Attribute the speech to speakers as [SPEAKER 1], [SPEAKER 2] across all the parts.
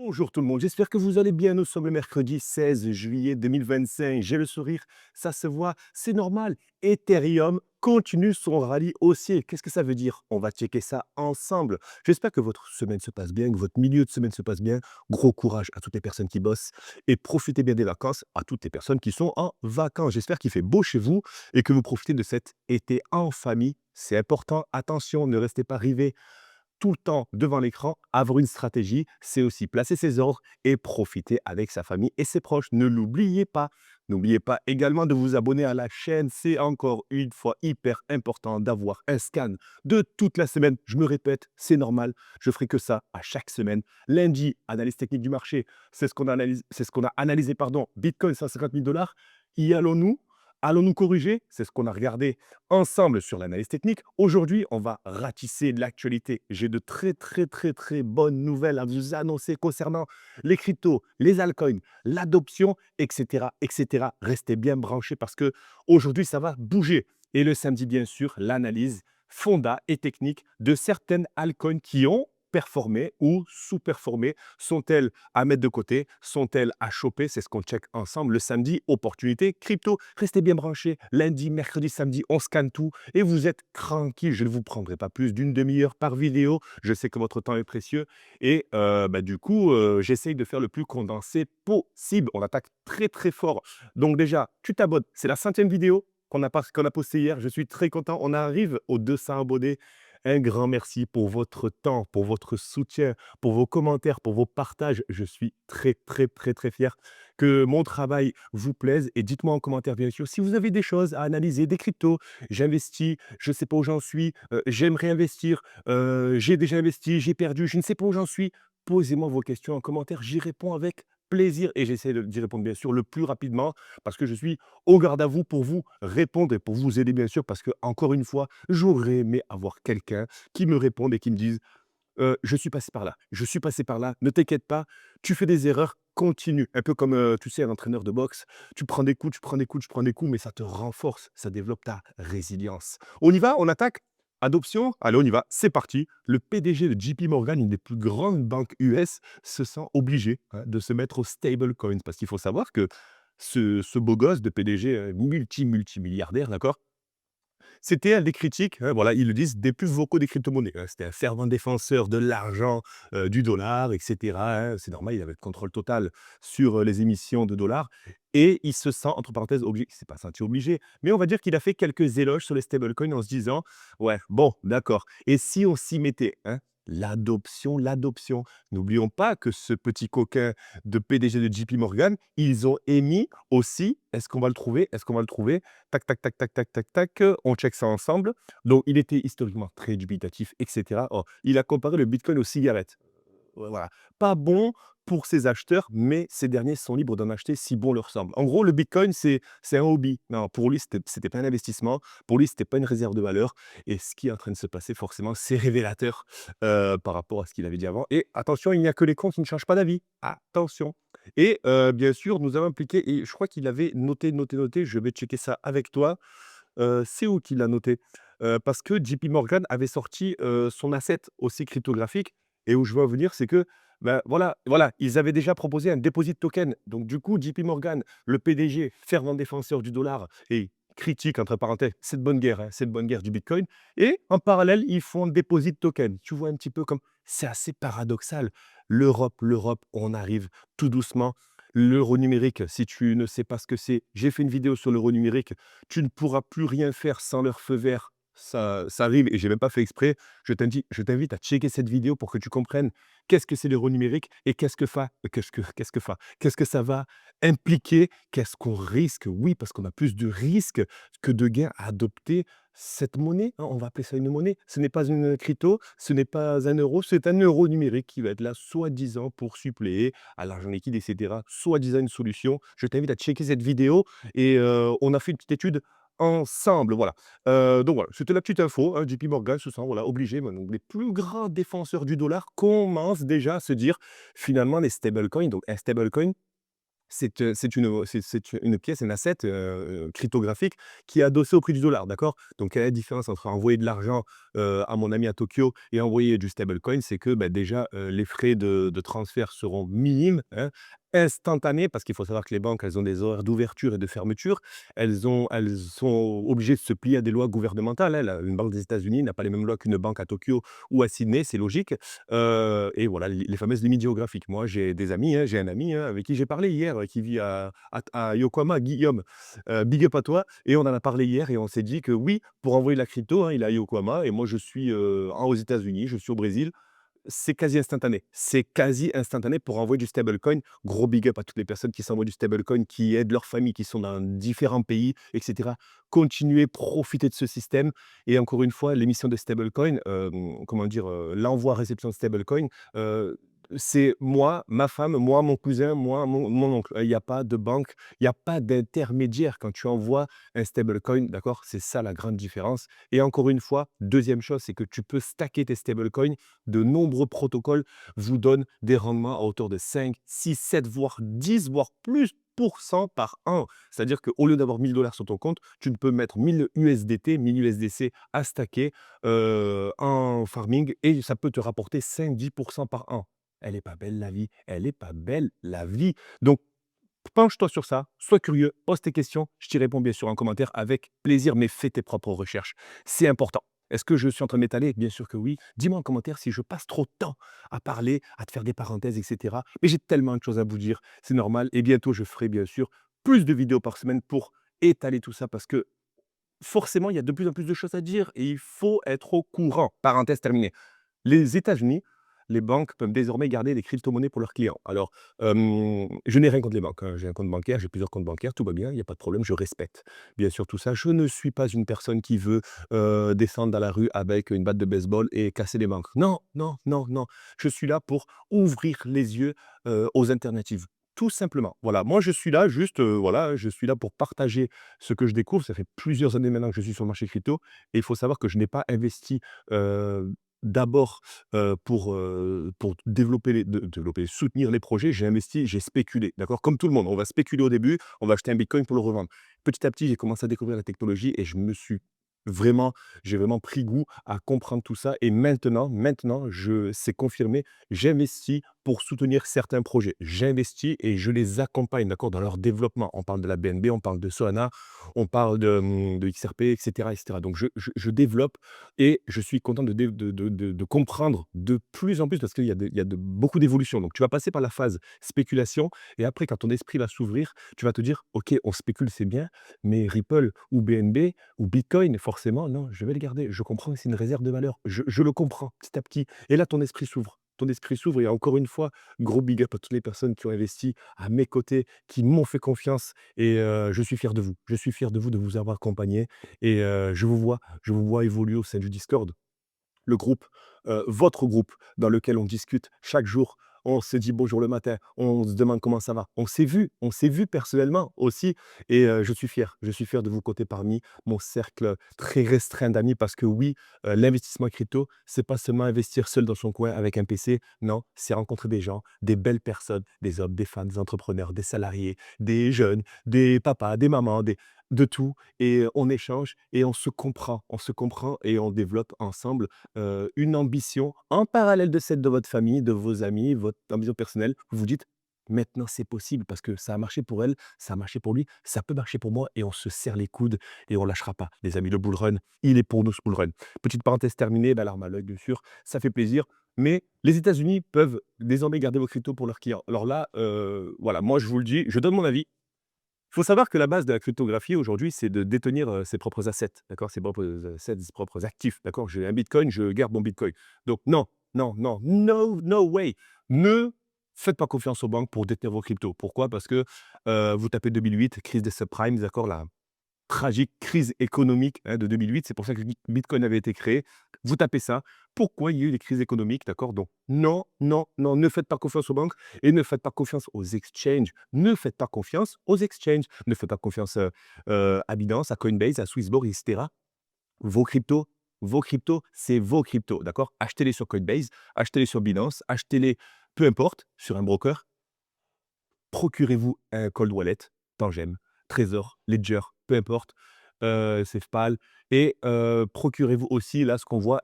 [SPEAKER 1] Bonjour tout le monde, j'espère que vous allez bien. Nous sommes le mercredi 16 juillet 2025. J'ai le sourire, ça se voit, c'est normal. Ethereum continue son rallye haussier. Qu'est-ce que ça veut dire? On va checker ça ensemble. J'espère que votre semaine se passe bien, que votre milieu de semaine se passe bien. Gros courage à toutes les personnes qui bossent et profitez bien des vacances à toutes les personnes qui sont en vacances. J'espère qu'il fait beau chez vous et que vous profitez de cet été en famille. C'est important. Attention, ne restez pas rivés tout le temps devant l'écran. Avoir une stratégie, c'est aussi placer ses ordres et profiter avec sa famille et ses proches. Ne l'oubliez pas. N'oubliez pas également de vous abonner à la chaîne. C'est encore une fois hyper important d'avoir un scan de toute la semaine. Je me répète, c'est normal. Je ferai que ça à chaque semaine. Lundi, analyse technique du marché. C'est ce qu'on a analysé, pardon. Bitcoin 150 000 dollars. Y allons-nous? Allons-nous corriger? C'est ce qu'on a regardé ensemble sur l'analyse technique. Aujourd'hui, on va ratisser l'actualité. J'ai de très, très, très, très bonnes nouvelles à vous annoncer concernant les cryptos, les altcoins, l'adoption, etc., etc. Restez bien branchés parce que aujourd'hui, ça va bouger. Et le samedi, bien sûr, l'analyse fonda et technique de certaines altcoins qui ont performé ou sous-performé. Sont-elles à mettre de côté? Sont-elles à choper? C'est ce qu'on check ensemble le samedi. Opportunité crypto. Restez bien branchés. Lundi, mercredi, samedi, on scanne tout et vous êtes tranquille. Je ne vous prendrai pas plus d'une demi-heure par vidéo. Je sais que votre temps est précieux et du coup, j'essaye de faire le plus condensé possible. On attaque très, très fort. Donc déjà, tu t'abonnes. C'est la 5e vidéo qu'on a postée hier. Je suis très content. On arrive aux 200 abonnés. Un grand merci pour votre temps, pour votre soutien, pour vos commentaires, pour vos partages. Je suis très, très, très, très fier que mon travail vous plaise. Et dites-moi en commentaire, bien sûr, si vous avez des choses à analyser, des cryptos. J'investis, je ne sais pas où j'en suis, j'aimerais investir, j'ai déjà investi, j'ai perdu, je ne sais pas où j'en suis. Posez-moi vos questions en commentaire, j'y réponds avec plaisir et j'essaie d'y répondre bien sûr le plus rapidement parce que je suis au garde à vous pour vous répondre et pour vous aider bien sûr parce que encore une fois, j'aurais aimé avoir quelqu'un qui me réponde et qui me dise je suis passé par là, je suis passé par là, ne t'inquiète pas, tu fais des erreurs, continue. Un peu comme, tu sais, un entraîneur de boxe, tu prends des coups, tu prends des coups, tu prends des coups, mais ça te renforce, ça développe ta résilience. On y va, on attaque? Adoption? Allez, on y va, c'est parti. Le PDG de JP Morgan, une des plus grandes banques US, se sent obligé, hein, de se mettre au stablecoin parce qu'il faut savoir que ce beau gosse de PDG, multimilliardaire, d'accord? C'était un des critiques, hein, voilà, ils le disent, des plus vocaux des crypto-monnaies, hein. C'était un fervent défenseur de l'argent, du dollar et cetera, hein. C'est normal, il avait le contrôle total sur, les émissions de dollars et il se sent, entre parenthèses, obligé il s'est pas senti obligé, mais on va dire qu'il a fait quelques éloges sur les stablecoins en se disant: «Ouais, bon, d'accord et si on s'y mettait?» hein? L'adoption, l'adoption. N'oublions pas que ce petit coquin de PDG de JP Morgan, ils ont émis aussi est-ce qu'on va le trouver? Est-ce qu'on va le trouver? Tac, tac, tac, tac, tac, tac, tac, on check ça ensemble. Donc, il était historiquement très dubitatif, et cetera. Oh, il a comparé le bitcoin aux cigarettes. Ouais, voilà. Pas bon pour ses acheteurs, mais ces derniers sont libres d'en acheter si bon leur semble. En gros, le bitcoin, c'est un hobby. Non, pour lui, c'était pas un investissement. Pour lui, c'était pas une réserve de valeur. Et ce qui est en train de se passer, forcément, c'est révélateur par rapport à ce qu'il avait dit avant. Et attention, il n'y a que les cons qui ne changent pas d'avis. Attention. Et bien sûr, nous avons impliqué, et je crois qu'il avait noté, je vais checker ça avec toi. C'est où qu'il l'a noté? Parce que JP Morgan avait sorti, son asset aussi cryptographique et où je veux en venir, c'est que, ben, voilà, ils avaient déjà proposé un deposit token. Donc du coup, JP Morgan, le PDG, fervent défenseur du dollar et critique, entre parenthèses, cette bonne guerre, hein, cette bonne guerre du bitcoin et en parallèle, ils font un deposit token. Tu vois un petit peu comme c'est assez paradoxal. L'Europe, on arrive tout doucement. L'euro numérique, si tu ne sais pas ce que c'est, j'ai fait une vidéo sur l'euro numérique. Tu ne pourras plus rien faire sans leur feu vert. Ça arrive et j'ai même pas fait exprès. Je t'invite à checker cette vidéo pour que tu comprennes qu'est-ce que c'est l'euro numérique et qu'est-ce que ça va impliquer, qu'est-ce qu'on risque. Oui, parce qu'on a plus de risques que de gains à adopter cette monnaie, hein, on va appeler ça une monnaie. Ce n'est pas une crypto, ce n'est pas un euro, c'est un euro numérique qui va être là, soi-disant, pour suppléer à l'argent liquide, et cetera. Soi-disant une solution. Je t'invite à checker cette vidéo et on a fait une petite étude ensemble, voilà. Donc voilà, c'était la petite info, hein, JP Morgan se sent, voilà, obligé, maintenant les plus grands défenseurs du dollar commencent déjà à se dire, finalement, les stablecoins, donc un stablecoin, C'est une pièce, un asset, cryptographique qui est adossé au prix du dollar, d'accord? Donc quelle est la différence entre envoyer de l'argent, à mon ami à Tokyo et envoyer du stablecoin? C'est que, bah, déjà, les frais de transfert seront minimes, hein, instantanés parce qu'il faut savoir que les banques, elles ont des horaires d'ouverture et de fermeture. Elles sont obligées de se plier à des lois gouvernementales, hein. La une banque des États-Unis n'a pas les mêmes lois qu'une banque à Tokyo ou à Sydney, c'est logique. Et voilà, les fameuses limites géographiques. Moi, j'ai des amis, hein, j'ai un ami, hein, avec qui j'ai parlé hier, qui vit à Yokohama, Guillaume, big up à toi et on en a parlé hier et on s'est dit que oui, pour envoyer de la crypto, hein, il est à Yokohama et moi je suis, aux États-Unis, je suis au Brésil. C'est quasi instantané. C'est quasi instantané pour envoyer du stablecoin. Gros big up à toutes les personnes qui s'envoient du stablecoin, qui aident leurs familles, qui sont dans différents pays, et cetera. Continuez, profitez de ce système et encore une fois, l'émission de stablecoin, comment dire? L'envoi-réception de stablecoin, c'est moi, ma femme, moi, mon cousin, moi, mon oncle. Il y a pas de banque, il y a pas d'intermédiaire quand tu envoies un stablecoin, d'accord? C'est ça la grande différence et encore une fois, deuxième chose, c'est que tu peux stacker tes stablecoins. De nombreux protocoles vous donnent des rendements à hauteur de 5, 6, 7, voire 10, voire plus pour cent par an. C'est-à-dire qu'au lieu d'avoir 1 000 $ sur ton compte, tu ne peux mettre 1000 USDT, 1000 USDC à stacker en farming et ça peut te rapporter 5-10% par an. Elle est pas belle la vie, elle est pas belle la vie. Donc, penche-toi sur ça, sois curieux, pose tes questions, je t'y réponds bien sûr en commentaire avec plaisir, mais fais tes propres recherches. C'est important. Est-ce que je suis en train de m'étaler? Bien sûr que oui. Dis-moi en commentaire si je passe trop de temps à parler, à te faire des parenthèses, etc. Mais j'ai tellement de choses à vous dire, c'est normal. Et bientôt, je ferai bien sûr plus de vidéos par semaine pour étaler tout ça parce que forcément, il y a de plus en plus de choses à dire et il faut être au courant. Parenthèse terminée. Les États-Unis, les banques peuvent désormais garder des crypto-monnaies pour leurs clients. Alors, je n'ai rien contre les banques, hein. J'ai un compte bancaire, j'ai plusieurs comptes bancaires, tout va bien, il n'y a pas de problème, je respecte bien sûr tout ça. Je ne suis pas une personne qui veut, descendre dans la rue avec une batte de baseball et casser les banques. Non, non, non, non. Je suis là pour ouvrir les yeux, aux alternatives, tout simplement. Voilà, moi je suis là juste, voilà, je suis là pour partager ce que je découvre. Ça fait plusieurs années maintenant que je suis sur le marché crypto et il faut savoir que je n'ai pas investi, d'abord, pour développer soutenir les projets, j'ai investi, j'ai spéculé, d'accord? Comme tout le monde, on va spéculer au début, on va acheter un bitcoin pour le revendre. Petit à petit, j'ai commencé à découvrir la technologie et je me suis vraiment j'ai vraiment pris goût à comprendre tout ça et maintenant, c'est confirmé, j'investis pour soutenir certains projets. J'investis et je les accompagne, d'accord, dans leur développement. On parle de la BNB, on parle de Solana, on parle de XRP, et cetera. Donc je développe et je suis content de comprendre de plus en plus parce qu'il y a beaucoup d'évolutions. Donc tu vas passer par la phase spéculation et après quand ton esprit va s'ouvrir, tu vas te dire: «OK, on spécule, c'est bien, mais Ripple ou BNB ou Bitcoin, forcément, non, je vais le garder. Je comprends que c'est une réserve de valeur». Je le comprends petit à petit et là ton esprit s'ouvre. Ton esprit s'ouvre et encore une fois, gros big up à toutes les personnes qui ont investi à mes côtés, qui m'ont fait confiance et je suis fier de vous. Je suis fier de vous, de vous avoir accompagné et je vous vois évoluer au sein du Discord, le groupe, votre groupe dans lequel on discute chaque jour. On se dit bonjour le matin, on se demande comment ça va. On s'est vu personnellement aussi et je suis fier de vous compter parmi mon cercle très restreint d'amis parce que oui, l'investissement crypto, c'est pas seulement investir seul dans son coin avec un PC. Non, c'est rencontrer des gens, des belles personnes, des hommes, des femmes, des entrepreneurs, des salariés, des jeunes, des papas, des mamans, de tout et on échange et on se comprend et on développe ensemble une ambition en parallèle de celle de votre famille, de vos amis, votre ambition personnelle, vous vous dites: «Maintenant, c'est possible parce que ça a marché pour elle, ça a marché pour lui, ça peut marcher pour moi» et on se serre les coudes et on lâchera pas. Les amis, le bull run, il est pour nous ce bull run. Petite parenthèse terminée, bah, larme à l'œil, bien sûr, ça fait plaisir, mais les États-Unis peuvent désormais garder vos cryptos pour leurs clients. Alors là, voilà, moi, je vous le dis, je donne mon avis. Il faut savoir que la base de la cryptographie aujourd'hui, c'est de détenir, ses propres assets, d'accord? Ses propres assets, ses propres actifs, d'accord? J'ai un bitcoin, je garde mon bitcoin. Donc non, non, non, no way! Ne faites pas confiance aux banques pour détenir vos cryptos. Pourquoi? Parce que, vous tapez 2008, crise des subprimes, d'accord? La tragique crise économique, hein, de 2008. C'est pour ça que Bitcoin avait été créé. Vous tapez ça. Pourquoi il y a eu des crises économiques, d'accord? Donc non, non, non, ne faites pas confiance aux banques et ne faites pas confiance aux exchanges. Ne faites pas confiance aux exchanges. Ne faites pas confiance, à Binance, à Coinbase, à Swissborg et cetera. Vos cryptos c'est vos cryptos, d'accord? Achetez-les sur Coinbase, achetez-les sur Binance, achetez-les, peu importe, sur un broker procurez-vous un cold wallet, Tangem, Trésor, Ledger, peu importe, SafePal et procurez-vous aussi, là, ce qu'on voit,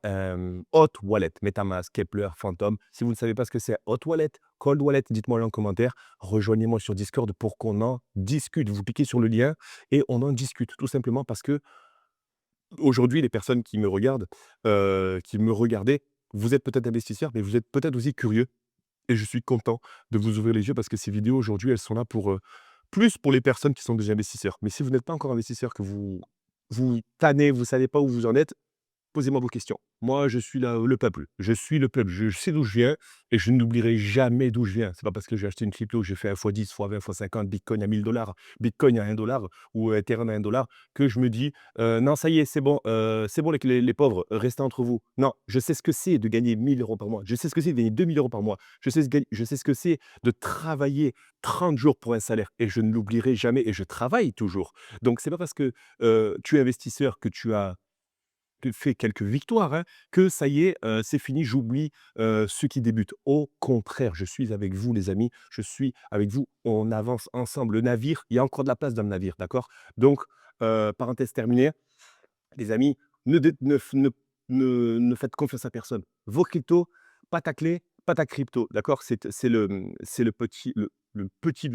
[SPEAKER 1] hot wallet, MetaMask, Keplr, Phantom. Si vous ne savez pas ce que c'est hot wallet, cold wallet, dites-moi-le en commentaire. Rejoignez-moi sur Discord pour qu'on en discute. Vous cliquez sur le lien et on en discute, tout simplement parce que aujourd'hui, les personnes qui me regardent, qui me regardaient, vous êtes peut-être investisseurs, mais vous êtes peut-être aussi curieux et je suis content de vous ouvrir les yeux parce que ces vidéos aujourd'hui, elles sont là pour, plus pour les personnes qui sont déjà investisseurs. Mais si vous n'êtes pas encore investisseur, que vous tannez, vous ne savez pas où vous en êtes, posez-moi vos questions. Moi, je suis là, le peuple. Je suis le peuple. Je sais d'où je viens et je n'oublierai jamais d'où je viens. C'est pas parce que j'ai acheté une crypto, j'ai fait 1 fois 10, fois 20, fois 50, Bitcoin à 1000 $, Bitcoin à 1 $ ou Ethereum à 1 $, que je me dis non, ça y est, c'est bon, les pauvres, restez entre vous. Non, je sais ce que c'est de gagner 1000 € par mois. Je sais ce que c'est de gagner 2000 € par mois. Je sais ce que c'est de travailler 30 jours pour un salaire et je ne l'oublierai jamais et je travaille toujours. Donc, c'est pas parce que tu es investisseur que tu as fait quelques victoires, hein, que ça y est, c'est fini, j'oublie, ceux qui débutent. Au contraire, je suis avec vous les amis, je suis avec vous, on avance ensemble. Le navire, il y a encore de la place dans le navire, d'accord? Donc, parenthèse terminée, les amis, ne dé ne f ne faites confiance à personne. Vos cryptos, pas ta clé, pas ta crypto, d'accord? C'est le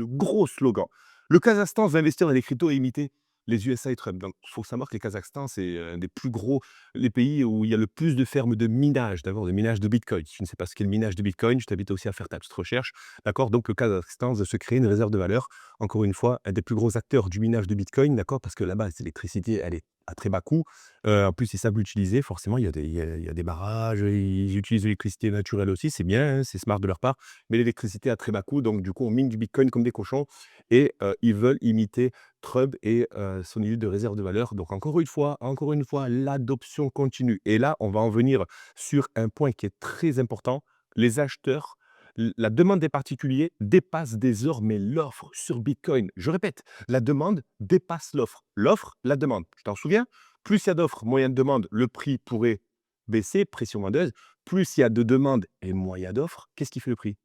[SPEAKER 1] gros slogan. Le Kazakhstan veut investir dans les cryptos et imiter les USA et Trump. Donc, il faut savoir que le Kazakhstan, c'est un des plus gros les pays où il y a le plus de fermes de minage, d'abord de minage de bitcoin. Si tu ne sais pas ce qu'est le minage de bitcoin, je t'invite aussi à faire ta petite recherche, d'accord? Donc le Kazakhstan veut se créer une réserve de valeur. Encore une fois, un des plus gros acteurs du minage de bitcoin, d'accord? Parce que là-bas, l'électricité, elle est à très bas coût. En plus, ils savent l'utiliser. Forcément, il y a des barrages, ils utilisent l'électricité naturelle aussi. C'est bien, hein, c'est smart de leur part. Mais l'électricité à très bas coût, donc du coup, on mine du bitcoin comme des cochons. Et ils veulent imiter Trump et son idée de réserve de valeur. Donc encore une fois, l'adoption continue. Et là, on va en venir sur un point qui est très important. Les acheteurs, la demande des particuliers dépasse désormais l'offre sur Bitcoin. Je répète, la demande dépasse l'offre. L'offre, la demande. Tu t'en souviens? Plus il y a d'offres, moins il y a de demandes, le prix pourrait baisser, pression vendeuse. Plus il y a de demandes et moins il y a d'offres, qu'est-ce qui fait le prix?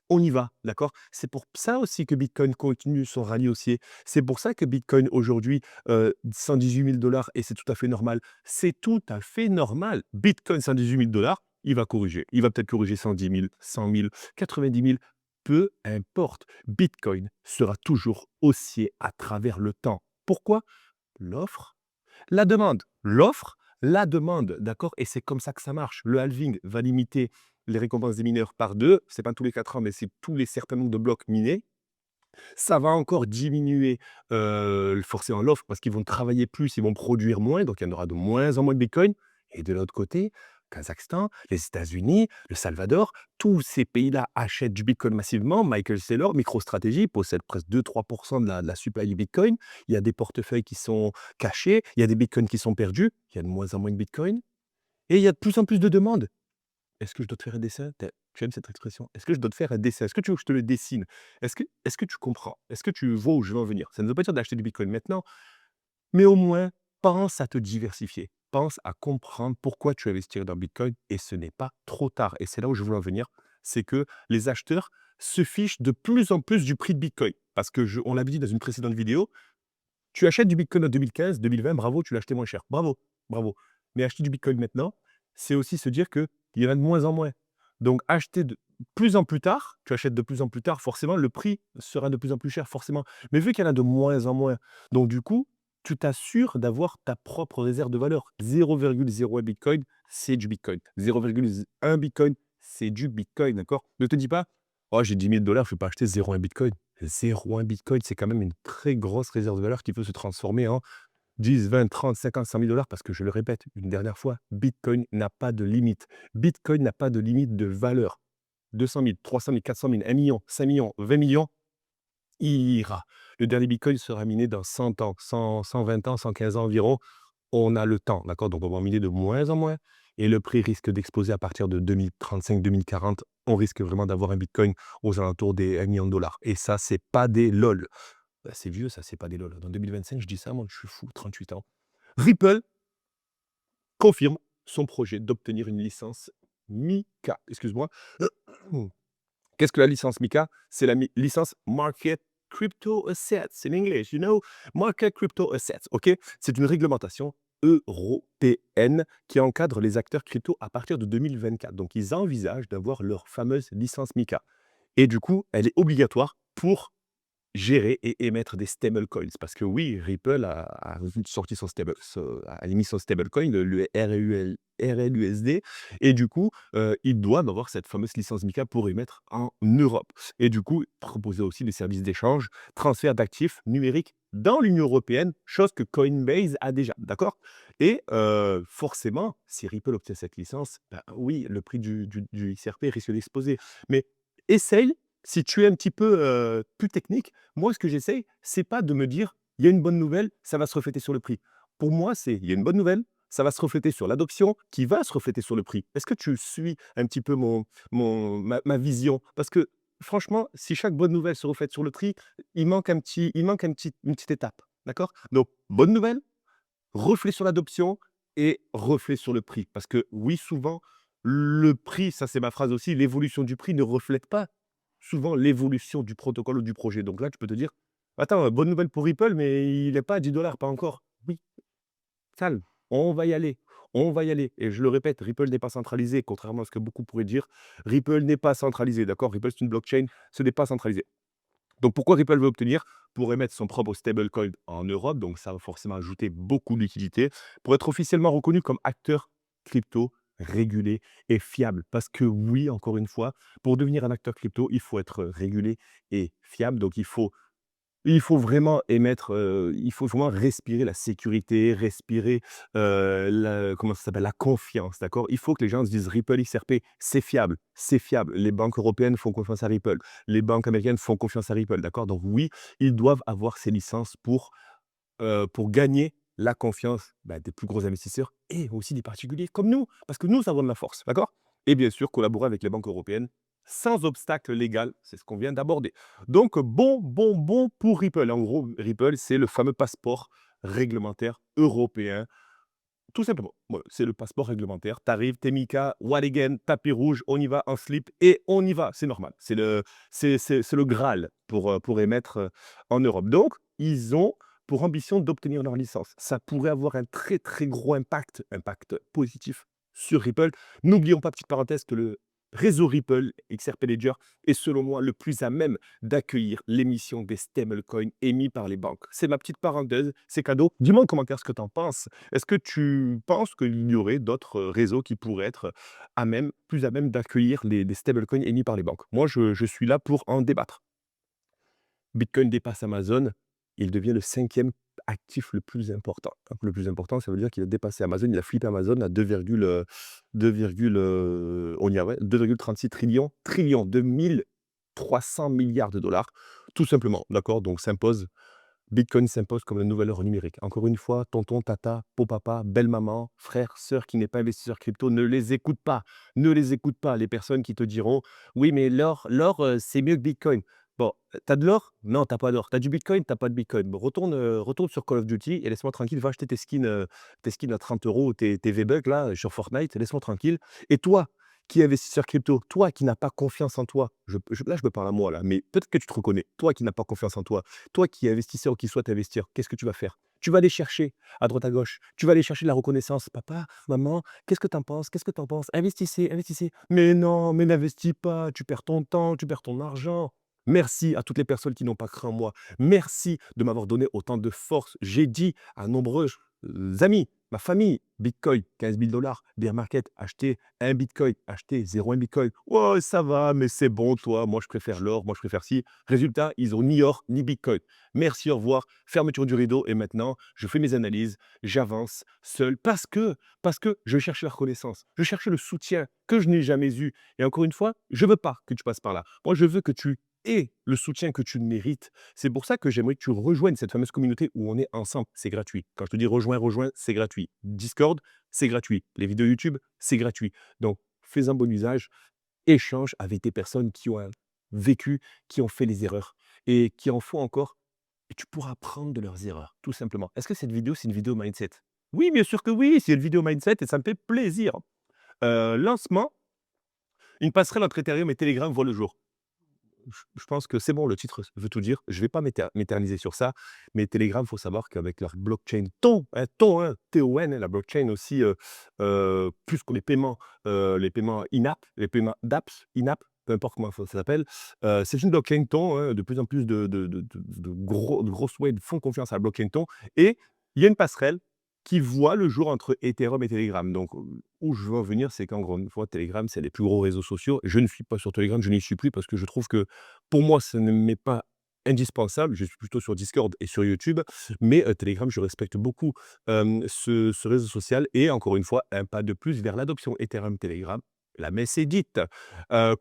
[SPEAKER 1] On y va, d'accord? C'est pour ça aussi que Bitcoin continue son rallye haussier. C'est pour ça que Bitcoin aujourd'hui, 118 000 $ et c'est tout à fait normal. C'est tout à fait normal. Bitcoin 118 000 $, il va corriger. Il va peut-être corriger 110 000, 100 000, 90 000, peu importe. Bitcoin sera toujours haussier à travers le temps. Pourquoi? L'offre, la demande. L'offre, la demande, d'accord? Et c'est comme ça que ça marche. Le halving va limiter les récompenses des mineurs par 2. C'est pas tous les 4 ans, mais c'est tous les certains nombres de blocs minés. Ça va encore diminuer, forcément l'offre parce qu'ils vont travailler plus, ils vont produire moins, donc il y en aura de moins en moins de bitcoin et de l'autre côté, Kazakhstan, les États-Unis, le Salvador, tous ces pays-là achètent du bitcoin massivement. Michael Saylor, MicroStrategy, possède presque 2-3 de la supply du bitcoin. Il y a des portefeuilles qui sont cachés, il y a des bitcoins qui sont perdus, il y a de moins en moins de bitcoin et il y a de plus en plus de demandes. Est-ce que je dois te faire un dessin? Tu aimes cette expression? Est-ce que je dois te faire un dessin? Est-ce que tu veux que je te le dessine? Est-ce que tu comprends? Est-ce que tu vois où je veux en venir? Ça ne veut pas dire d'acheter du bitcoin maintenant, mais au moins pense à te diversifier. Pense à comprendre pourquoi tu investis dans le bitcoin et ce n'est pas trop tard. Et c'est là où je voulais en venir, c'est que les acheteurs se fichent de plus en plus du prix de bitcoin. Parce que on l'avait dit dans une précédente vidéo, tu achètes du bitcoin en 2015, 2020, bravo, tu l'as acheté moins cher. Bravo, bravo. Mais acheter du bitcoin maintenant, c'est aussi se dire qu'il y en a de moins en moins. Donc acheter de plus en plus tard, tu achètes de plus en plus tard, forcément, le prix sera de plus en plus cher, forcément. Mais vu qu'il y en a de moins en moins, donc du coup, tu t'assures d'avoir ta propre réserve de valeur. 0,01 bitcoin, c'est du bitcoin. 0,1 bitcoin, c'est du bitcoin, d'accord? Ne te dis pas, oh, j'ai 10 000 $, je ne vais pas acheter 0,1 bitcoin. 0,1 bitcoin, c'est quand même une très grosse réserve de valeur qui peut se transformer en 10, 20, 30, 50, 100 000 $ parce que je le répète une dernière fois, Bitcoin n'a pas de limite. Bitcoin n'a pas de limite de valeur. 200 000, 300 000, 400 000, 1 million, 5 millions, 20 millions, il ira. Le dernier Bitcoin sera miné dans 100 ans, 100, 120 ans, 115 ans environ. On a le temps, d'accord? Donc on va en miner de moins en moins et le prix risque d'exploser à partir de 2035-2040. On risque vraiment d'avoir un Bitcoin aux alentours des 1 million de dollars et ça, c'est pas des lol. Bah, c'est vieux ça, c'est pas des lol. Dans 2025, je dis ça, moi, je suis fou, 38 ans. Ripple confirme son projet d'obtenir une licence MiCA. Excuse-moi. Qu'est-ce que la licence MiCA? C'est la licence Market Crypto Assets in English, Market Crypto Assets, OK? C'est une réglementation européenne qui encadre les acteurs crypto à partir de 2024. Donc ils envisagent d'avoir leur fameuse licence MiCA et du coup, elle est obligatoire pour gérer et émettre des stablecoins. Parce que oui, Ripple a sorti son a émis son stablecoin, le RLUSD, et du coup, ils doivent avoir cette fameuse licence MiCA pour émettre en Europe. Et du coup, proposer aussi des services d'échange, transfert d'actifs numériques dans l'Union européenne, chose que Coinbase a déjà, d'accord? Et forcément, si Ripple obtient cette licence, bah, oui, le prix du XRP risque d'exploser. Mais essaye, si tu es un petit peu, plus technique, moi, ce que j'essaye, c'est pas de me dire: «Il y a une bonne nouvelle, ça va se refléter sur le prix». Pour moi, c'est: il y a une bonne nouvelle, ça va se refléter sur l'adoption, qui va se refléter sur le prix. Est-ce que tu suis un petit peu ma vision? Parce que franchement, si chaque bonne nouvelle se reflète sur le prix, il manque une petite étape, d'accord? Donc bonne nouvelle, reflet sur l'adoption et reflet sur le prix. Parce que oui, souvent, le prix, ça c'est ma phrase aussi, l'évolution du prix ne reflète pas souvent l'évolution du protocole ou du projet. Donc là, tu peux te dire: «Attends, bonne nouvelle pour Ripple, mais il est pas à 10 pas encore». Oui, calme, on va y aller, on va y aller et je le répète, Ripple n'est pas centralisé, contrairement à ce que beaucoup pourraient dire. Ripple n'est pas centralisé, d'accord? Ripple, c'est une blockchain, ce n'est pas centralisé. Donc pourquoi Ripple veut obtenir? Pour émettre son propre stablecoin en Europe, donc ça va forcément ajouter beaucoup d'utilité, pour être officiellement reconnu comme acteur crypto régulé et fiable. Parce que oui, encore une fois, pour devenir un acteur crypto, il faut être régulé et fiable. Donc il faut vraiment il faut vraiment respirer la sécurité, respirer, la comment ça s'appelle? La confiance, d'accord? Il faut que les gens se disent: «Ripple XRP, c'est fiable, c'est fiable». Les banques européennes font confiance à Ripple, les banques américaines font confiance à Ripple, d'accord? Donc oui, ils doivent avoir ces licences pour gagner la confiance, bah, des plus gros investisseurs et aussi des particuliers comme nous, parce que nous avons de la force, d'accord? Et bien sûr, collaborer avec les banques européennes sans obstacle légal, c'est ce qu'on vient d'aborder. Donc bon pour Ripple. En gros, Ripple, c'est le fameux passeport réglementaire européen, tout simplement. Voilà, c'est le passeport réglementaire. Tu arrives, tu Mika, what again, tapis rouge, on y va en slip et on y va, c'est normal. C'est le Graal pour émettre, en Europe. Donc, ils ont pour ambition d'obtenir leur licence. Ça pourrait avoir un très, très gros impact positif sur Ripple. N'oublions pas, petite parenthèse, que le réseau Ripple XRP Ledger est selon moi le plus à même d'accueillir l'émission des stablecoins émis par les banques. C'est ma petite parenthèse, c'est cadeau. Dis-moi en commentaire ce que tu en penses. Est-ce que tu penses qu'il y aurait d'autres, réseaux qui pourraient être, plus à même d'accueillir les stablecoins émis par les banques? Moi, je suis là pour en débattre. Bitcoin dépasse Amazon, il devient le cinquième actif le plus important. Donc le plus important, ça veut dire qu'il a dépassé Amazon, il a flippé Amazon à 2,36 trillions, 2 300 milliards de dollars, tout simplement, d'accord? Donc Bitcoin s'impose comme la nouvelle heure numérique. Encore une fois, tonton, tata, papa, belle-maman, frère, sœur qui n'est pas investisseur crypto, ne les écoute pas. Ne les écoute pas. Les personnes qui te diront: «Oui, mais l'or, c'est mieux que Bitcoin». Bon, tu de l'or? Non, t'as pas d'or. T'as du Bitcoin? T'as pas de Bitcoin. Bon, retourne sur Call of Duty et laisse-moi tranquille. Va acheter tes skins à 30 €, tes V-Bucks là, sur Fortnite. Laisse-moi tranquille. Et toi, qui es investisseur crypto, toi qui n'as pas confiance en toi, là, je me parle à moi là, mais peut-être que tu te reconnais. Toi qui n'as pas confiance en toi, toi qui es investisseur ou qui souhaite investir, qu'est-ce que tu vas faire? Tu vas aller chercher à droite à gauche, tu vas aller chercher de la reconnaissance. «Papa, maman, qu'est-ce que tu en penses? Qu'est-ce que tu en penses? Investissez, investissez». «Mais non, mais n'investis pas, tu perds ton temps, tu perds ton argent». Merci à toutes les personnes qui n'ont pas cru en moi. Merci de m'avoir donné autant de force. J'ai dit à nombreux, amis, ma famille: «Bitcoin, 15 000 $, bear market, acheter un bitcoin, acheter 0,1 bitcoin». «Ouais, ça va, mais c'est bon toi, moi je préfère l'or, moi je préfère ci». Résultat, ils ont ni or ni bitcoin. Merci, au revoir, fermeture du rideau et maintenant je fais mes analyses, j'avance seul parce que je cherche la reconnaissance, je cherche le soutien que je n'ai jamais eu et encore une fois, je veux pas que tu passes par là. Moi, je veux que tu aies le soutien que tu mérites. C'est pour ça que j'aimerais que tu rejoignes cette fameuse communauté où on est ensemble. C'est gratuit. Quand je te dis rejoins, c'est gratuit. Discord, c'est gratuit. Les vidéos YouTube, c'est gratuit. Donc, fais un bon usage, échange avec des personnes qui ont vécu, qui ont fait les erreurs et qui en font encore et tu pourras apprendre de leurs erreurs, tout simplement. Est-ce que cette vidéo, c'est une vidéo mindset? Oui, bien sûr que oui, c'est une vidéo mindset et ça me fait plaisir. Lancement, une passerelle entre Ethereum et Telegram voit le jour. je pense que c'est bon, le titre veut tout dire. Je vais pas m'éterniser sur ça, mais Telegram, il faut savoir qu'avec leur blockchain Ton, hein, T-O-N, hein, la blockchain aussi, plus que les paiements in-app, les paiements d'apps, in-app, peu importe comment ça s'appelle, c'est une blockchain Ton, hein, de plus en plus de grosses web font confiance à la blockchain Ton et il y a une passerelle qui voit le jour entre Ethereum et Telegram. Donc, où je veux en venir, c'est qu'encore une fois, Telegram, c'est les plus gros réseaux sociaux. Je ne suis pas sur Telegram, je n'y suis plus parce que je trouve que, pour moi, ce ne m'est pas indispensable. Je suis plutôt sur Discord et sur YouTube, mais Telegram, je respecte beaucoup, ce réseau social et encore une fois, un pas de plus vers l'adoption Ethereum Telegram. La messe est dite.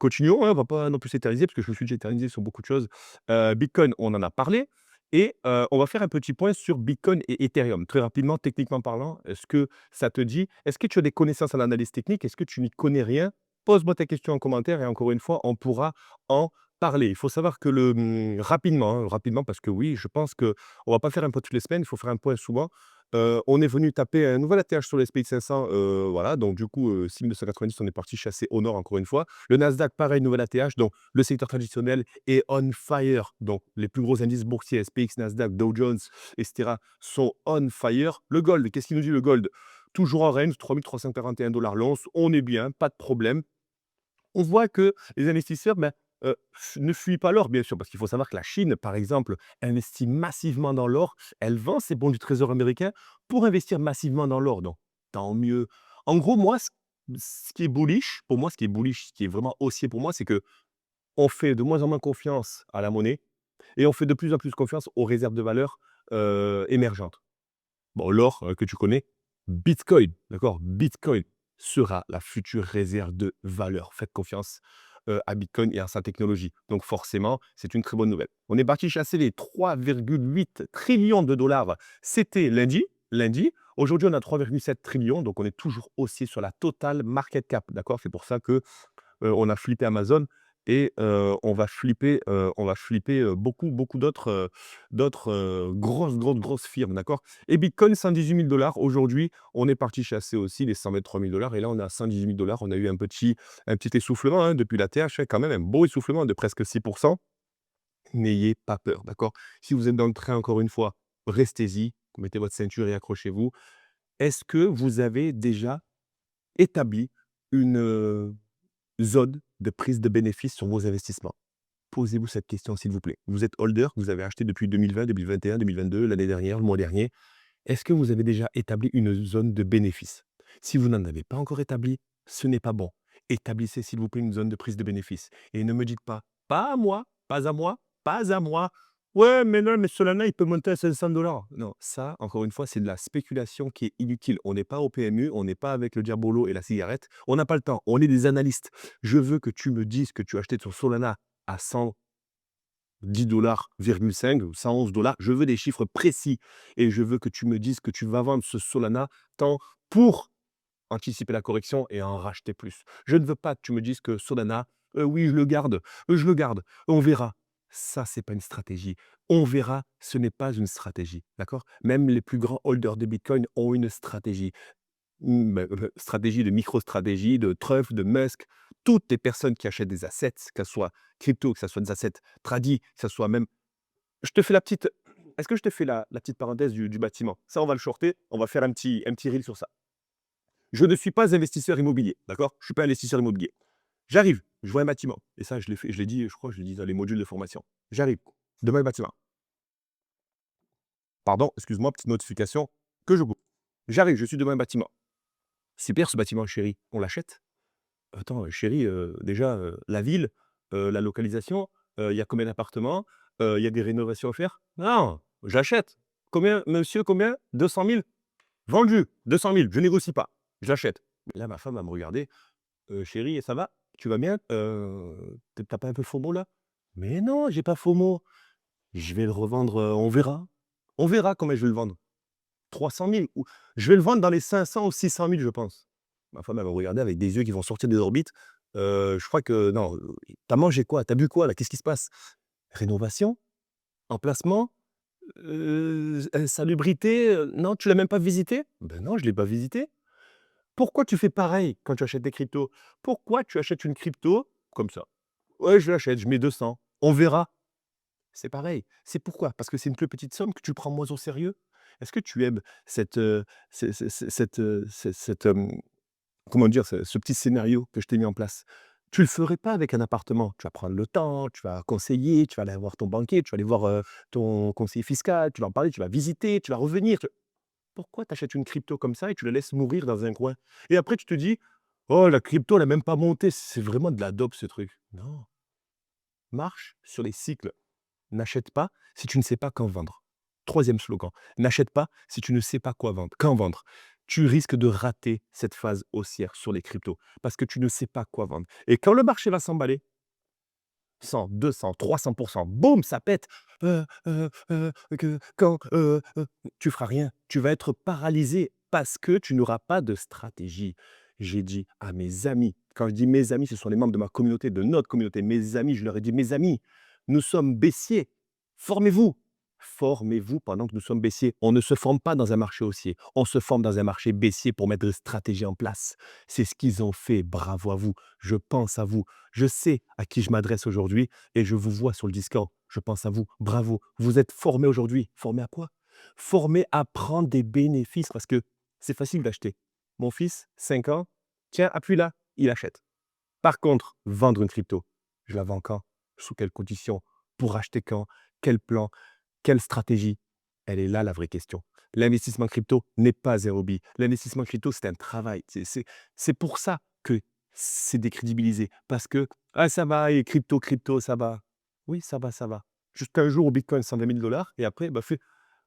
[SPEAKER 1] Continuons, hein, on ne va pas non plus s'éterniser parce que je me suis déjà éternisé sur beaucoup de choses. Bitcoin, on en a parlé. Et on va faire un petit point sur Bitcoin et Ethereum. Très rapidement, techniquement parlant, est-ce que ça te dit? Est-ce que tu as des connaissances en analyse technique? Est-ce que tu n'y connais rien? Pose-moi ta question en commentaire et encore une fois, on pourra en parler. Il faut savoir que rapidement, hein, rapidement parce que oui, je pense qu'on ne va pas faire un point toutes les semaines, il faut faire un point souvent. On est venu taper un nouvel ATH sur le SPX 500, voilà, donc du coup, 6 990, on est parti chasser au nord encore une fois. Le Nasdaq, pareil, nouvel ATH, donc le secteur traditionnel est on fire. Donc, les plus gros indices boursiers, SPX, Nasdaq, Dow Jones, etc., sont on fire. Le gold, qu'est-ce qu'il nous dit le gold? Toujours en range, 3 341 $ l'once. On est bien, pas de problème. On voit que les investisseurs ne fuient pas l'or, bien sûr, parce qu'il faut savoir que la Chine, par exemple, investit massivement dans l'or. Elle vend ses bons du Trésor américain pour investir massivement dans l'or. Donc, tant mieux. En gros, moi, ce qui est bullish, pour moi, ce qui est bullish, ce qui est vraiment haussier pour moi, c'est que on fait de moins en moins confiance à la monnaie et on fait de plus en plus confiance aux réserves de valeur, émergentes. Bon, l'or, que tu connais, Bitcoin, d'accord? Bitcoin sera la future réserve de valeur. Faites confiance, à Bitcoin et à sa technologie. Donc forcément, c'est une très bonne nouvelle. On est parti chasser les 3,8 trillions de dollars. C'était lundi. Aujourd'hui, on a 3,7 trillions, donc on est toujours haussier sur la total market cap, d'accord? C'est pour ça que on a flippé Amazon et on va flipper, beaucoup d'autres grosses firmes, d'accord? Et Bitcoin, 118 000 $ aujourd'hui, on est parti chasser aussi les 123 000 $ et là, on est à 118 000 $. On a eu un petit essoufflement, hein, depuis l'ATH, hein, quand même, un beau essoufflement de presque 6. N'ayez pas peur, d'accord? Si vous êtes dans le train, encore une fois, restez-y, mettez votre ceinture et accrochez-vous. Est-ce que vous avez déjà établi une zone de prise de bénéfice sur vos investissements? Posez-vous cette question, s'il vous plaît. Vous êtes holder, vous avez acheté depuis 2020, 2021, 2022, l'année dernière, le mois dernier. Est-ce que vous avez déjà établi une zone de bénéfice? Si vous n'en avez pas encore établi, ce n'est pas bon. Établissez, s'il vous plaît, une zone de prise de bénéfice. Et ne me dites pas, pas à moi, pas à moi, pas à moi. Ouais, mais non, mais Solana, il peut monter à 500 $. Non, ça, encore une fois, c'est de la spéculation qui est inutile. On n'est pas au PMU, on n'est pas avec le diabolo et la cigarette. On n'a pas le temps. On est des analystes. Je veux que tu me dises que tu as acheté ton Solana à 110,5 $ ou 111 $. Je veux des chiffres précis et je veux que tu me dises que tu vas vendre ce Solana tant pour anticiper la correction et en racheter plus. Je ne veux pas que tu me dises que Solana, oui, je le garde, on verra. Ça, c'est pas une stratégie. On verra, ce n'est pas une stratégie, d'accord? Même les plus grands holders de Bitcoin ont une stratégie. Stratégie de micro-stratégie, de Trump, de Musk, toutes les personnes qui achètent des assets, que ce soit crypto, que ce soit des assets tradis, que ce soit même je te fais la petite est-ce que je te fais la petite parenthèse du bâtiment? Ça, on va le shorter, on va faire un petit reel sur ça. Je ne suis pas investisseur immobilier, d'accord? Je ne suis pas investisseur immobilier. J'arrive, je vois un bâtiment et ça, je l'ai dit, je crois, je l'ai dit dans les modules de formation. J'arrive, devant le bâtiment. Pardon, excuse-moi, petite notification que je coupe. J'arrive, je suis devant un bâtiment. Super ce bâtiment chéri, on l'achète? Attends, chéri, déjà, la ville, la localisation, il y a combien d'appartements? Il y a des rénovations à faire? Non, j'achète. Combien monsieur, combien? 200 000. Vendu, 200 000. Je négocie pas, j'achète. Là, ma femme va me regarder: Chéri, ça va? Tu vas bien? Tu pas un peu FOMO là?» «Mais non, j'ai pas FOMO. Je vais le revendre, on verra. On verra combien je vais le vendre. 300 000 ou je vais le vendre dans les 500 ou 600 000, je pense.» Ma femme, elle va me regarder avec des yeux qui vont sortir des orbites. Je crois que non, tu mangé quoi? T'as bu quoi là? Qu'est-ce qui se passe? Rénovation? Emplacement? Salubrité? Non, tu l'as même pas visité? Ben non, je l'ai pas visité. Pourquoi tu fais pareil quand tu achètes des cryptos? Pourquoi tu achètes une crypto comme ça? Ouais, je l'achète, je mets 200. On verra. C'est pareil. C'est pourquoi? Parce que c'est une plus petite somme, que tu le prends moins au sérieux? Est-ce que tu aimes cette, comment dire? Ce petit scénario que je t'ai mis en place? Tu le ferais pas avec un appartement. Tu vas prendre le temps, tu vas conseiller, tu vas aller voir ton banquier, tu vas aller voir, ton conseiller fiscal, tu vas en parler, tu vas visiter, tu vas revenir, pourquoi tu achètes une crypto comme ça et tu la laisses mourir dans un coin? Et après tu te dis: «Oh la crypto elle a même pas monté, c'est vraiment de la dope ce truc». Non, marche sur les cycles. N'achète pas si tu ne sais pas quand vendre. Troisième slogan, n'achète pas si tu ne sais pas quoi vendre quand vendre. Tu risques de rater cette phase haussière sur les cryptos parce que tu ne sais pas quoi vendre et quand le marché va s'emballer, 100, 200, 300%, boum, ça pète. Quand, tu feras rien. Tu vas être paralysé parce que tu n'auras pas de stratégie. J'ai dit à mes amis, quand je dis mes amis, ce sont les membres de ma communauté, de notre communauté, mes amis, je leur ai dit: «Mes amis, nous sommes baissiers, formez-vous». Formez-vous pendant que nous sommes baissiers. On ne se forme pas dans un marché haussier, on se forme dans un marché baissier pour mettre des stratégies en place. C'est ce qu'ils ont fait, bravo à vous. Je pense à vous. Je sais à qui je m'adresse aujourd'hui et je vous vois sur le Discord. Je pense à vous. Bravo. Vous êtes formés aujourd'hui. Formés à quoi? Formés à prendre des bénéfices parce que c'est facile d'acheter. Mon fils, 5 ans, tiens, appuie là, il achète. Par contre, vendre une crypto, je la vends quand? Sous quelles conditions? Pour acheter quand? Quel plan? Quelle stratégie? Elle est là la vraie question. L'investissement crypto n'est pas un hobby. L'investissement crypto, c'est un travail. C'est pour ça que c'est décrédibilisé. Parce que ah, ça va, et crypto, crypto, ça va. Oui, ça va, ça va. Jusqu'à un jour où Bitcoin 120 000 dollars et après, bah,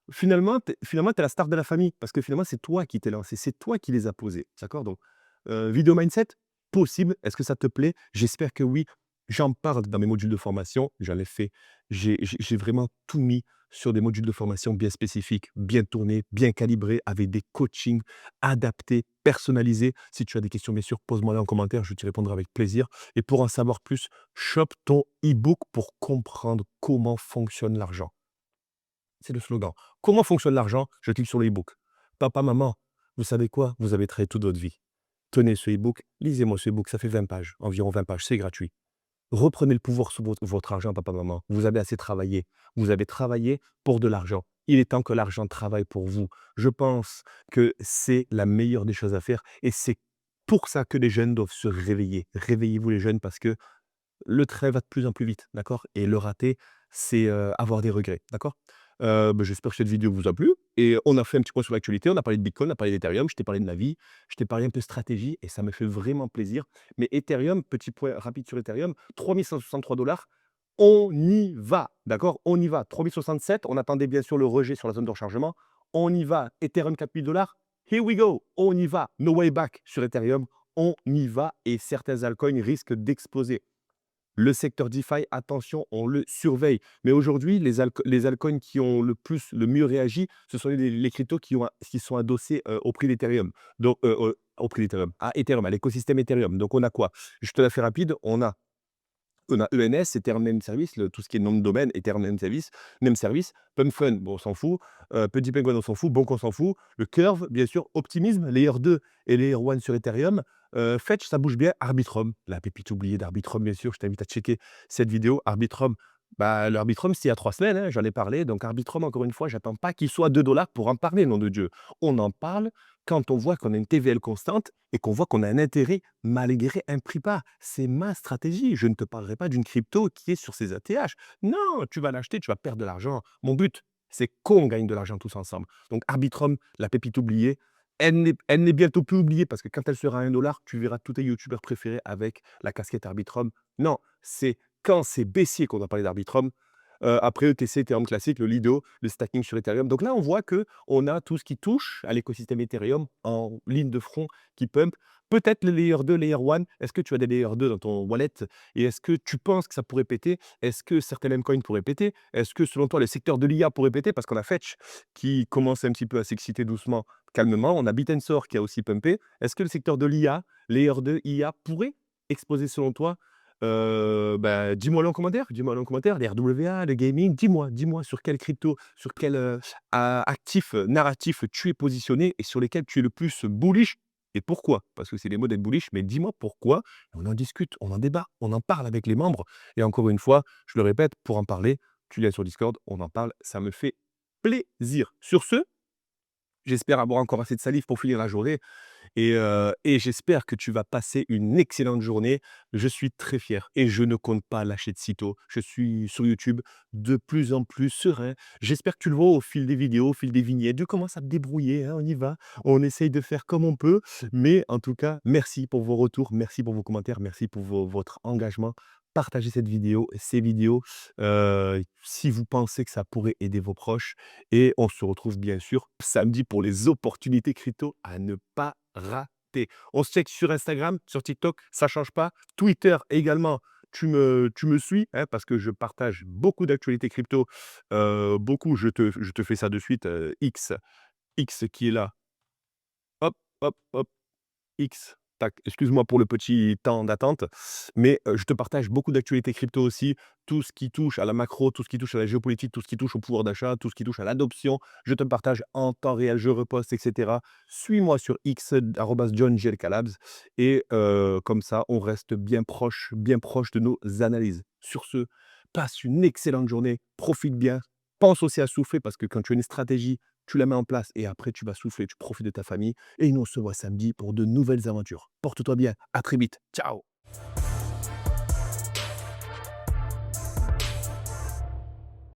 [SPEAKER 1] finalement, tu es la star de la famille. Parce que finalement, c'est toi qui t'es lancé. C'est toi qui les as posés. D'accord? Donc, vidéo mindset, possible. Est-ce que ça te plaît? J'espère que oui. J'en parle dans mes modules de formation. J'en ai fait. J'ai vraiment tout mis sur des modules de formation bien spécifiques, bien tournés, bien calibrés, avec des coachings adaptés, personnalisés. Si tu as des questions, bien sûr, pose-moi-les en commentaire, je t'y répondrai avec plaisir. Et pour en savoir plus, chope ton e-book pour comprendre comment fonctionne l'argent. C'est le slogan. Comment fonctionne l'argent? Je clique sur le e-book. Papa, maman, vous savez quoi? Vous avez travaillé toute votre vie. Tenez ce e-book, lisez-moi ce e-book, ça fait 20 pages, environ 20 pages, c'est gratuit. Reprenez le pouvoir sur votre argent, papa, maman. Vous avez assez travaillé. Vous avez travaillé pour de l'argent. Il est temps que l'argent travaille pour vous. Je pense que c'est la meilleure des choses à faire et c'est pour ça que les jeunes doivent se réveiller. Réveillez-vous les jeunes parce que le trait va de plus en plus vite, d'accord? Et le rater, c'est, avoir des regrets, d'accord? J'espère que cette vidéo vous a plu et on a fait un petit point sur l'actualité. On a parlé de Bitcoin, on a parlé d'Ethereum, je t'ai parlé de ma vie, je t'ai parlé un peu stratégie et ça me fait vraiment plaisir. Mais Ethereum, petit point rapide sur Ethereum, 3 163 $, on y va, d'accord? On y va. 3 067, on attendait bien sûr le rejet sur la zone de rechargement. On y va. Ethereum 4 000 $, here we go, on y va. No way back sur Ethereum, on y va et certains altcoins risquent d'exploser. Le secteur DeFi, attention, on le surveille. Mais aujourd'hui, les altcoins qui ont le mieux réagi, ce sont les cryptos qui sont adossés, au prix d'Ethereum. Donc, au prix d'Ethereum, à Ethereum, à l'écosystème Ethereum. Donc on a quoi? Je te la fais rapide, on a ENS, Ethereum Name Service, tout ce qui est nom de domaine, Ethereum Name Service, Pump Fun, bon, on s'en fout, Petit Penguin, on s'en fout, Bonk, on s'en fout, le Curve, bien sûr, Optimism, Layer 2 et Layer 1 sur Ethereum, Fetch, ça bouge bien, Arbitrum, la pépite oubliée d'Arbitrum, bien sûr, je t'invite à checker cette vidéo. Arbitrum, bah, le Arbitrum, c'était il y a 3 semaines, hein, j'en ai parlé, donc Arbitrum, encore une fois, j'attends pas qu'il soit à 2 pour en parler, nom de Dieu. On en parle quand on voit qu'on a une TVL constante et qu'on voit qu'on a un intérêt malgré un prix bas. C'est ma stratégie. Je ne te parlerai pas d'une crypto qui est sur ses ATH. Non, tu vas l'acheter, tu vas perdre de l'argent. Mon but, c'est qu'on gagne de l'argent tous ensemble. Donc Arbitrum, la pépite oubliée, elle n'est bientôt plus oubliée parce que quand elle sera à 1 $, tu verras tous tes youtubeurs préférés avec la casquette Arbitrum. Non, c'est quand c'est baissier qu'on doit parler d'Arbitrum. Après ETC, Ethereum classique, le Lido, le stacking sur Ethereum. Donc là, on voit que on a tout ce qui touche à l'écosystème Ethereum en ligne de front qui pump. Peut-être le Layer 2, Layer 1. Est-ce que tu as des Layer 2 dans ton wallet? Et est-ce que tu penses que ça pourrait péter? Est-ce que certains Mcoins pourraient péter? Est-ce que selon toi, le secteur de l'IA pourrait péter? Parce qu'on a Fetch qui commence un petit peu à s'exciter doucement, calmement. On a Bitensor qui a aussi pumpé. Est-ce que le secteur de l'IA, Layer 2, IA, pourrait exploser selon toi? Dis-moi-le en commentaire, les RWA, le gaming, dis-moi sur quelle crypto, sur quel, actif, narratif tu es positionné et sur lesquels tu es le plus bullish et pourquoi? Parce que c'est les mots d'être bullish, mais dis-moi pourquoi? On en discute, on en débat, on en parle avec les membres et encore une fois, je le répète, pour en parler, tu viens sur Discord, on en parle, ça me fait plaisir. Sur ce, j'espère avoir encore assez de salive pour finir la journée et j'espère que tu vas passer une excellente journée. Je suis très fier et je ne compte pas lâcher de sitôt. Je suis sur YouTube de plus en plus serein. J'espère que tu le vois au fil des vidéos, au fil des vignettes. Je commence à me débrouiller, hein, on y va. On essaye de faire comme on peut. Mais en tout cas, merci pour vos retours, merci pour vos commentaires, merci pour votre engagement. Partagez cette vidéo, ces vidéos, si vous pensez que ça pourrait aider vos proches. Et on se retrouve bien sûr samedi pour les opportunités crypto à ne pas rater. On se check sur Instagram, sur TikTok, ça change pas. Twitter également, tu me suis, hein, parce que je partage beaucoup d'actualités crypto, beaucoup, je te fais ça de suite, X qui est là, hop, hop, hop. X. Tac, excuse-moi pour le petit temps d'attente, mais je te partage beaucoup d'actualités crypto aussi, tout ce qui touche à la macro, tout ce qui touche à la géopolitique, tout ce qui touche au pouvoir d'achat, tout ce qui touche à l'adoption. Je te partage en temps réel, je reposte et cetera. Suis-moi sur X, @JohnGLCalabs et comme ça, on reste bien proche de nos analyses. Sur ce, passe une excellente journée, profite bien, pense aussi à souffler parce que quand tu as une stratégie, tu la mets en place et après tu vas souffler, tu profites de ta famille et nous, on se voit samedi pour de nouvelles aventures. Porte-toi bien, à très vite. Ciao.